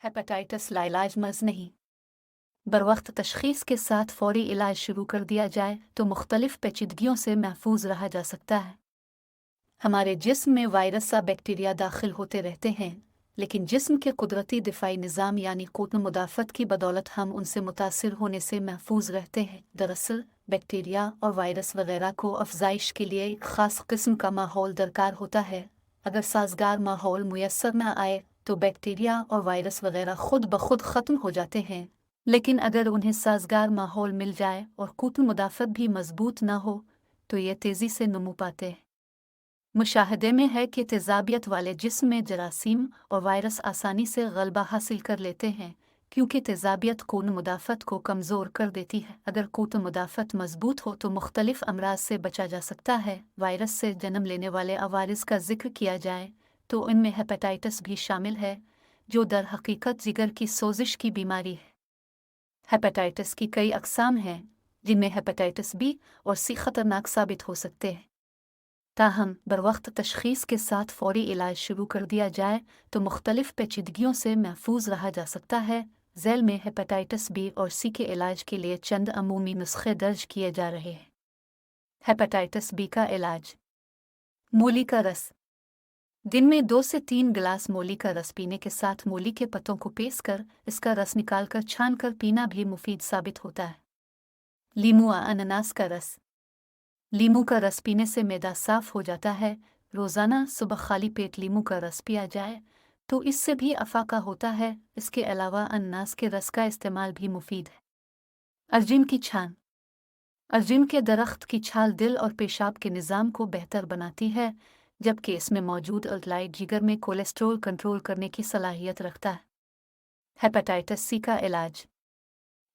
Hepatitis लाइलाज मर्ज नहीं। बरवक्त तशख़ीस के साथ फ़ौरी इलाज शुरू कर दिया जाए तो मुख्तलिफ पेचीदगियों से महफूज रहा जा सकता है। हमारे जिस्म में वायरस या बैक्टीरिया दाखिल होते रहते हैं, लेकिन जिस्म के कुदरती दिफाई निज़ाम यानी क़ुव्वत मुदाफ़त की बदौलत हम उनसे मुतासिर होने से महफूज रहते हैं। दरअसल बैक्टीरिया और वायरस वगैरह को अफजाइश के लिए एक ख़ास किस्म का माहौल दरकार होता है। अगर साजगार माहौल मुयस्सर न आए तो बैक्टीरिया और वायरस वगैरह खुद ब खुद ख़त्म हो जाते हैं, लेकिन अगर उन्हें साजगार माहौल मिल जाए और क़ुव्वत मुदाफ़त भी मजबूत न हो तो ये तेज़ी से नमू पाते हैं। मुशाहदे में है कि तेज़ाबियत वाले जिस्म में जरासीम और वायरस आसानी से गलबा हासिल कर लेते हैं, क्योंकि तेज़ाबियत क़ुव्वत मुदाफ़त को कमज़ोर कर देती है। अगर क़ुव्वत मुदाफ़त मजबूत हो तो मुख्तलिफ अमराज से बचा जा सकता है। वायरस से जन्म लेने वाले अवारिस का जिक्र किया जाए तो इनमें हेपेटाइटिस भी शामिल है, जो दर हकीकत जिगर की सोजिश की बीमारी है। हेपेटाइटिस की कई अक़साम हैं, जिनमें हेपेटाइटिस बी और सी ख़तरनाक साबित हो सकते हैं। ताहम बरवक्त तशख़ीस के साथ फ़ौरी इलाज शुरू कर दिया जाए तो मुख्तलिफ पेचीदगियों से महफूज रहा जा सकता है। ज़ैल में हेपेटाइटिस बी और सी के इलाज के लिए चंद अमूमी नुस्खे दर्ज किए जा रहे हैं। हेपेटाइटिस बी का इलाज। मूली का रस। दिन में 2 से 3 गिलास मूली का रस पीने के साथ मूली के पत्तों को पीस कर इसका रस निकालकर छानकर पीना भी मुफीद साबित होता है। लीमू या अनानास का रस। लीमू का रस पीने से मैदा साफ हो जाता है। रोज़ाना सुबह खाली पेट लीमू का रस पिया जाए तो इससे भी अफाका होता है। इसके अलावा अनानास के रस का इस्तेमाल भी मुफीद है। अर्जुन की छान। अर्जुन के दरख्त की छाल दिल और पेशाब के निज़ाम को बेहतर बनाती है, जबकि इसमें मौजूद अल्कलाइड जिगर में कोलेस्ट्रोल कंट्रोल करने की सलाहियत रखता है। हेपेटाइटिस सी का इलाज।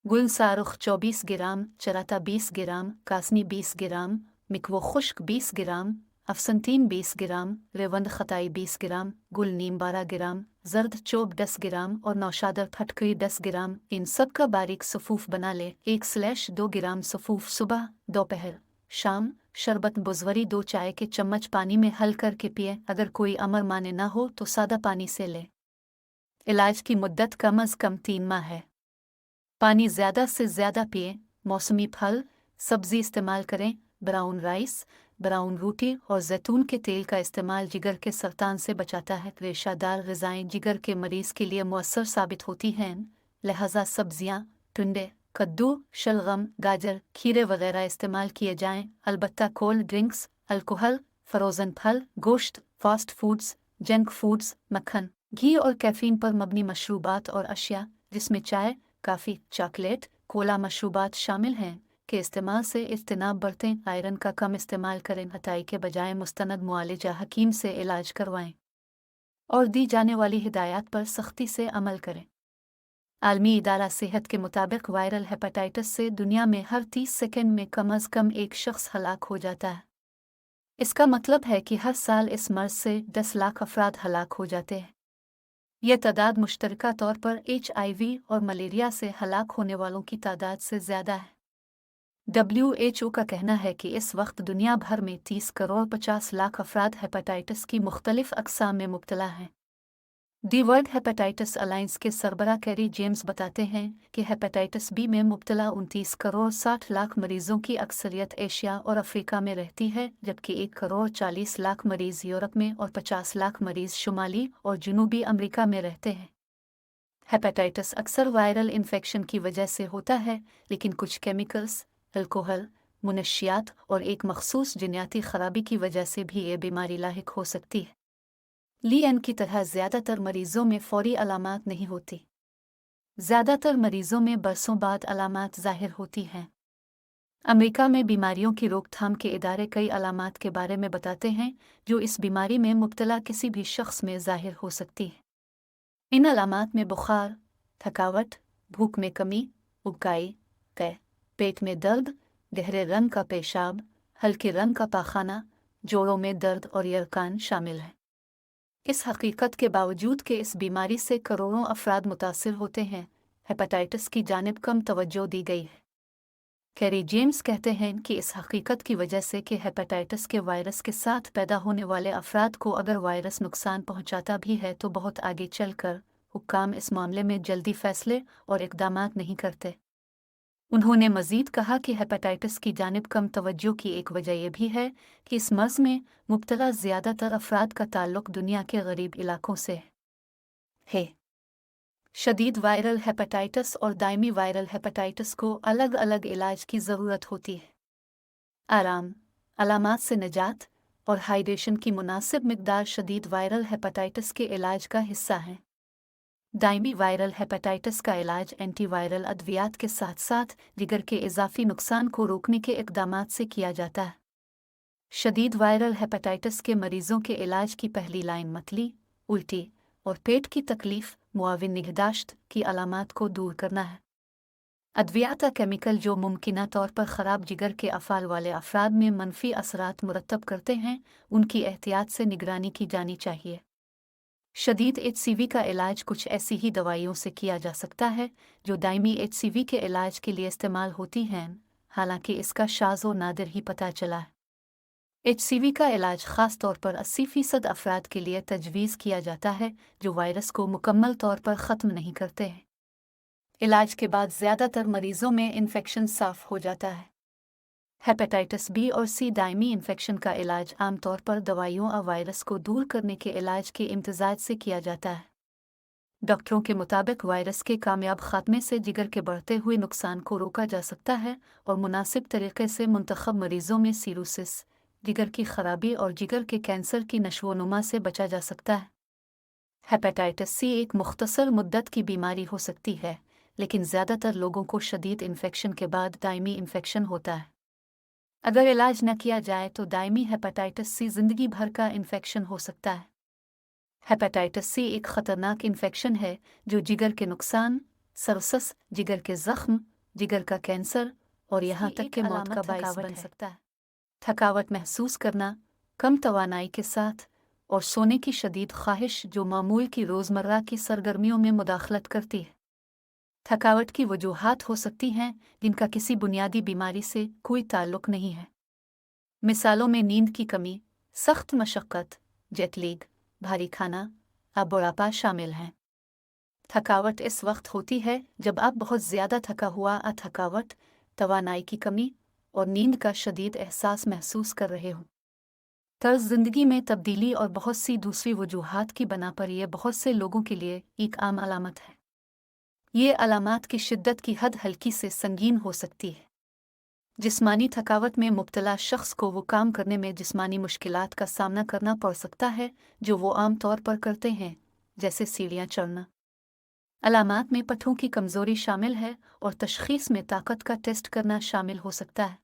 गुल सारुख 24 ग्राम, चराता 20 ग्राम, कासनी 20 ग्राम, मिकवो खुश्क 20 ग्राम, अफसंतीन 20 ग्राम, रेवंद खताई 20 ग्राम, गुल नीम 12 ग्राम, जर्द चोब 10 ग्राम और नौशादर फटकरी 10 ग्राम। इन सब का बारीक सफ़ूफ बना ले। 1/2 ग्राम सफ़ूफ सुबह, दोपहर, शाम। शरबत बुज़वरी 2 चाय के चम्मच पानी में हल करके पिए। अगर कोई अमर माने ना हो तो सादा पानी से ले। इलाज की मुद्दत कम अज़ कम 3 माह है। पानी ज़्यादा से ज़्यादा पिए। मौसमी फल, सब्ज़ी इस्तेमाल करें। ब्राउन राइस, ब्राउन रोटी और जैतून के तेल का इस्तेमाल जिगर के सरतान से बचाता है। रेशादार ग़िज़ाएँ जिगर के मरीज़ के लिए मुअस्सर साबित होती हैं, लिहाजा सब्ज़ियाँ, टुंडे, कद्दू, शलगम, गाजर, खीरे वगैरह इस्तेमाल किए जाएँ। अलबत्ता कोल्ड ड्रिंक्स, अल्कोहल, फ़्रोज़न फल, गोश्त, फ़ास्ट फूड्स, जंक फूड्स, मक्खन, घी और कैफ़ीन पर मबनी मशरूबात और अशिया, जिसमें चाय, काफ़ी, चॉकलेट, कोला मशरूबात शामिल हैं, के इस्तेमाल से इज्तनाब बरतें। आयरन का कम इस्तेमाल करें। हताई के बजाय मुस्तनद मुआलिजा हकीम से इलाज करवाएं और दी जाने वाली हिदायत पर सख्ती से अमल करें। आलमी इदारा सेहत के मुताबिक वायरल हेपेटाइटिस से दुनिया में हर 30 सेकंड में कम अज़ कम एक शख्स हलाक हो जाता है। इसका मतलब है कि हर साल इस मर्ज से 10 लाख अफराद हलाक हो जाते हैं। यह तादाद मुश्तरका तौर पर HIV और मलेरिया से हलाक होने वालों की तादाद से ज़्यादा है। WHO का कहना है कि इस वक्त दुनिया भर में 30 करोड़ 50 लाख अफराद हेपेटाइटिस की मुख्तलिफ अक़साम में मुब्तला हैं। दी वर्ल्ड हेपेटाइटिस अलायंस के सरबराह कैरी जेम्स बताते हैं कि हेपेटाइटिस बी में मुब्तला 29 करोड़ 60 लाख मरीज़ों की अक्सरियत एशिया और अफ्रीका में रहती है, जबकि 1 करोड़ 40 लाख मरीज़ यूरोप में और 50 लाख मरीज़ शुमाली और जनूबी अमरीका में रहते हैं। हेपेटाइटिस अक्सर वायरल इन्फेक्शन की वजह से होता है, लेकिन कुछ केमिकल्स, अल्कोहल, मुनशियात और एक मखसूस जिन्याती खराबी की वजह से भी ये बीमारी लाहिक हो सकती है। लीएन की तरह ज़्यादातर मरीज़ों में फ़ौरी अलामात नहीं होती। ज़्यादातर मरीज़ों में बरसों बाद अलामात ज़ाहिर होती हैं। अमेरिका में बीमारियों की रोकथाम के इदारे कई अलामात के बारे में बताते हैं जो इस बीमारी में मुब्तला किसी भी शख्स में ज़ाहिर हो सकती है। इन अलामात में बुखार, थकावट, भूख में कमी, उबकाई, कै, पेट में दर्द, गहरे रंग का पेशाब, हल्के रंग का पाखाना, जोड़ों में दर्द और यरकान शामिल हैं। इस हकीकत के बावजूद कि इस बीमारी से करोड़ों अफराद मुतासिर होते हैं, हेपेटाइटिस की जानिब कम तवज्जो दी गई है। कैरी जेम्स कहते हैं कि इस हकीकत की वजह से कि हेपेटाइटिस के वायरस के साथ पैदा होने वाले अफराद को अगर वायरस नुकसान पहुंचाता भी है तो बहुत आगे चलकर हुक्काम इस मामले में जल्दी फैसले और इकदामात नहीं करते। उन्होंने मज़ीद कहा कि हेपेटाइटिस की जानिब कम तवज्जो की एक वजह यह भी है कि इस मर्ज़ में मुब्तला ज़्यादातर अफराद का ताल्लुक़ दुनिया के गरीब इलाकों से है। शदीद वायरल हेपेटाइटिस और दायमी वायरल हेपेटाइटिस को अलग अलग इलाज की ज़रूरत होती है। आराम, अलामात से निजात और हाइड्रेशन की मुनासिब मिक़दार शदीद वायरल हेपेटाइटिस के इलाज का हिस्सा हैं। दायमी वायरल हेपेटाइटिस का इलाज एंटीवायरल अद्वियात के साथ साथ जिगर के इजाफी नुकसान को रोकने के इक़दामात से किया जाता है। शदीद वायरल हेपेटाइटिस के मरीज़ों के इलाज की पहली लाइन मतली, उल्टी और पेट की तकलीफ़ मुआविन निगहदाश्त की अलामात को दूर करना है। अद्वियात केमिकल जो मुमकिना तौर पर ख़राब जिगर के अफ़ाल वाले अफराद में मनफी असरात मुरतब करते हैं, उनकी एहतियात से निगरानी की जानी चाहिए। शदीद HCV का इलाज कुछ ऐसी ही दवाइयों से किया जा सकता है जो दायमी HCV के इलाज के लिए इस्तेमाल होती हैं, हालांकि इसका शाज़ व नादिर ही पता चला है। HCV का इलाज ख़ास तौर पर 80% अफराद के लिए तजवीज़ किया जाता है जो वायरस को मुकम्मल तौर पर ख़त्म नहीं करते हैं। इलाज के बाद ज़्यादातर मरीज़ों में इन्फेक्शन साफ़ हो जाता है। हेपेटाइटिस B और C दायमी इन्फेक्शन का इलाज आमतौर पर दवाइयों और वायरस को दूर करने के इलाज के इम्तजाज से किया जाता है। डॉक्टरों के मुताबिक वायरस के कामयाब खात्मे से जिगर के बढ़ते हुए नुकसान को रोका जा सकता है और मुनासिब तरीके से मुंतखब मरीज़ों में सीरोसिस, जिगर की खराबी और जिगर के कैंसर की नशोनुमा से बचा जा सकता है। हेपेटाइटिस C एक मुख्तसर मुद्दत की बीमारी हो सकती है, लेकिन ज़्यादातर लोगों को शदीद इन्फेक्शन के बाद दायमी इन्फेक्शन होता है। अगर इलाज न किया जाए तो दायमी हेपेटाइटिस C ज़िंदगी भर का इन्फेक्शन हो सकता है। हेपेटाइटिस C एक ख़तरनाक इन्फेक्शन है जो जिगर के नुकसान, सरसस, जिगर के ज़ख्म, जिगर का कैंसर और यहाँ तक कि मौत का बाइस बन सकता है। थकावट महसूस करना, कम तवानाई के साथ और सोने की शदीद ख्वाहिश जो मामूल की रोज़मर्रा की सरगर्मियों में मुदाखलत करती है। थकावट की वजूहात हो सकती हैं जिनका किसी बुनियादी बीमारी से कोई ताल्लुक़ नहीं है। मिसालों में नींद की कमी, सख्त मशक्क़त, जेटलैग, भारी खाना या बुढ़ापा शामिल हैं। थकावट इस वक्त होती है जब आप बहुत ज़्यादा थका हुआ थकावट, तवानाई की कमी और नींद का शदीद एहसास महसूस कर रहे हों। तर्ज ज़िंदगी में तब्दीली और बहुत सी दूसरी वजूहात की बना पर यह बहुत से लोगों के लिए एक आम अलामत है। ये अलामात की शिद्दत की हद हल्की से संगीन हो सकती है। जिस्मानी थकावट में मुब्तला शख्स को वो काम करने में जिस्मानी मुश्किलात का सामना करना पड़ सकता है जो वो आम तौर पर करते हैं, जैसे सीढ़ियाँ चढ़ना। अलामात में पट्ठों की कमज़ोरी शामिल है और तशख़ीस में ताकत का टेस्ट करना शामिल हो सकता है।